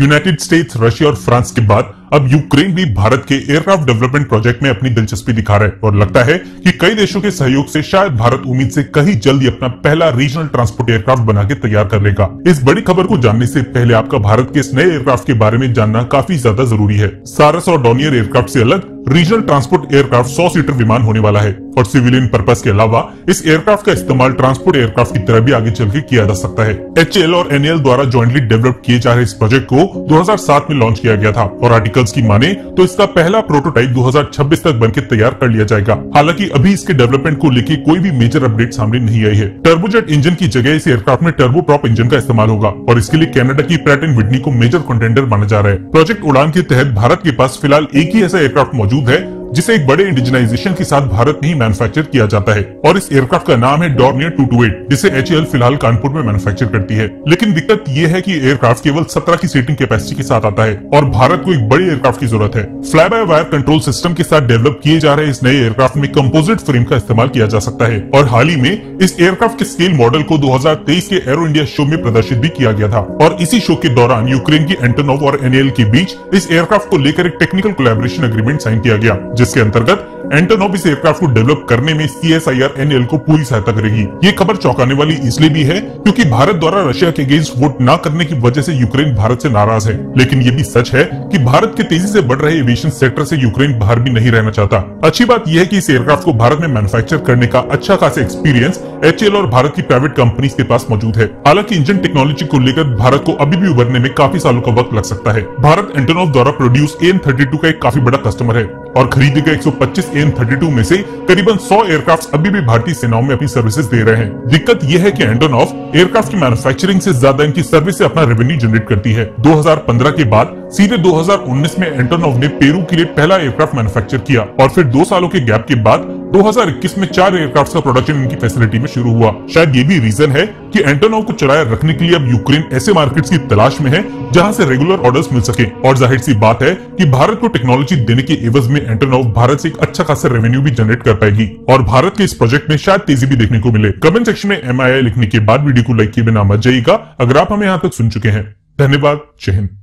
United states, Russia और France के बाद अब यूक्रेन भी भारत के एयरक्राफ्ट डेवलपमेंट प्रोजेक्ट में अपनी दिलचस्पी दिखा रहा है और लगता है कि कई देशों के सहयोग से शायद भारत उम्मीद से कहीं जल्दी अपना पहला रीजनल ट्रांसपोर्ट एयरक्राफ्ट बना के तैयार कर लेगा। इस बड़ी खबर को जानने से पहले आपका भारत के इस नए एयरक्राफ्ट के बारे में जानना काफी ज्यादा जरूरी है। सारस और डॉनियर एयरक्राफ्ट से अलग रीजनल ट्रांसपोर्ट एयरक्राफ्ट 100 सीटर विमान होने वाला है और सिविलियन पर्पस के अलावा इस एयरक्राफ्ट का इस्तेमाल ट्रांसपोर्ट एयरक्राफ्ट की तरह भी आगे चल के किया जा सकता है। HAL और NAL द्वारा जॉइंटली डेवलप किए जा रहे इस प्रोजेक्ट को 2007 में लॉन्च किया गया था और आर्टिकल्स की माने तो इसका पहला प्रोटोटाइप 2026 तक बनके तैयार कर लिया जाएगा। हालांकि अभी इसके डेवलपमेंट को लेकर कोई भी मेजर अपडेट सामने नहीं आई है। टर्बोजेट इंजन की जगह इस एयरक्राफ्ट में टर्बोप्रॉप इंजन का इस्तेमाल होगा और इसके लिए कनाडा की प्रैट एंड विटनी को मेजर कंटेंडर माना जा रहा है। प्रोजेक्ट उड़ान के तहत भारत के पास फिलहाल एक ही ऐसा एयरक्राफ्ट मौजूद है जिसे एक बड़े इंडिजिनाइजेशन के साथ भारत में ही मैन्युफैक्चर किया जाता है और इस एयरक्राफ्ट का नाम है डॉर्नियर 228 जिसे HAL फिलहाल कानपुर में मैन्युफैक्चर करती है। लेकिन दिक्कत ये है कि एयरक्राफ्ट केवल 17 की सीटिंग कैपेसिटी के साथ आता है और भारत को एक बड़े एयरक्राफ्ट की जरूरत है। Fly by wire control system के साथ डेवलप किए जा रहे इस नए एयरक्राफ्ट में कंपोजिट फ्रेम का इस्तेमाल किया जा सकता है और हाल ही में इस एयरक्राफ्ट के स्केल मॉडल को 2023 के एरो इंडिया शो में प्रदर्शित भी किया गया था और इसी शो के दौरान यूक्रेन की एंटोनोव और NAL के बीच इस एयरक्राफ्ट को लेकर एक टेक्निकल कोलैबोरेशन एग्रीमेंट साइन किया गया, जिसके अंतर्गत एंटोनोव इस एयरक्राफ्ट को डेवलप करने में CSIR NAL को पूरी सहायता करेगी। ये खबर चौंकाने वाली इसलिए भी है क्योंकि भारत द्वारा रशिया के अगेंस्ट वोट न करने की वजह से यूक्रेन भारत से नाराज है, लेकिन ये भी सच है कि भारत के तेजी से बढ़ रहे एविएशन सेक्टर से यूक्रेन बाहर भी नहीं रहना चाहता। अच्छी बात यह है कि इस एयरक्राफ्ट को भारत में मैन्युफैक्चर करने का अच्छा खासा एक्सपीरियंस HAL और भारत की प्राइवेट कंपनीज के पास मौजूद है। हालांकि इंजन टेक्नोलॉजी को लेकर भारत को अभी भी उभरने में काफी सालों का वक्त लग सकता है। भारत एंटोनोव द्वारा प्रोड्यूस AN-32 का एक काफी बड़ा कस्टमर है और खरीदे गए 125 AN-32 में से करीबन 100 एयरक्राफ्ट अभी भी भारतीय सेनाओं में अपनी सर्विसेज दे रहे हैं। दिक्कत यह है कि एंटोनोव एयरक्राफ्ट की मैन्युफैक्चरिंग से ज्यादा इनकी सर्विस से अपना रेवेन्यू जनरेट करती है। 2015 के बाद सीधे 2019 में एंटोनोव ने पेरू के लिए पहला एयरक्राफ्ट मैन्युफैक्चर किया और फिर 2 सालों के गैप के बाद 2021 में 4 एयरक्राफ्ट का प्रोडक्शन इनकी फैसिलिटी में शुरू हुआ। शायद ये भी रीजन है कि एंटोनोव को चलाए रखने के लिए अब यूक्रेन ऐसे मार्केट्स की तलाश में है जहां से रेगुलर ऑर्डर्स मिल सके और जाहिर सी बात है कि भारत को टेक्नोलॉजी देने के एवज में एंटोनोव भारत से एक अच्छा खासा रेवेन्यू भी जनरेट कर पाएगी और भारत के इस प्रोजेक्ट में शायद तेजी भी देखने को मिले। कमेंट सेक्शन में MII लिखने के बाद वीडियो को लाइक किए बिना मत जाइएगा अगर आप हमें यहाँ तक सुन चुके हैं। धन्यवाद। जय हिंद।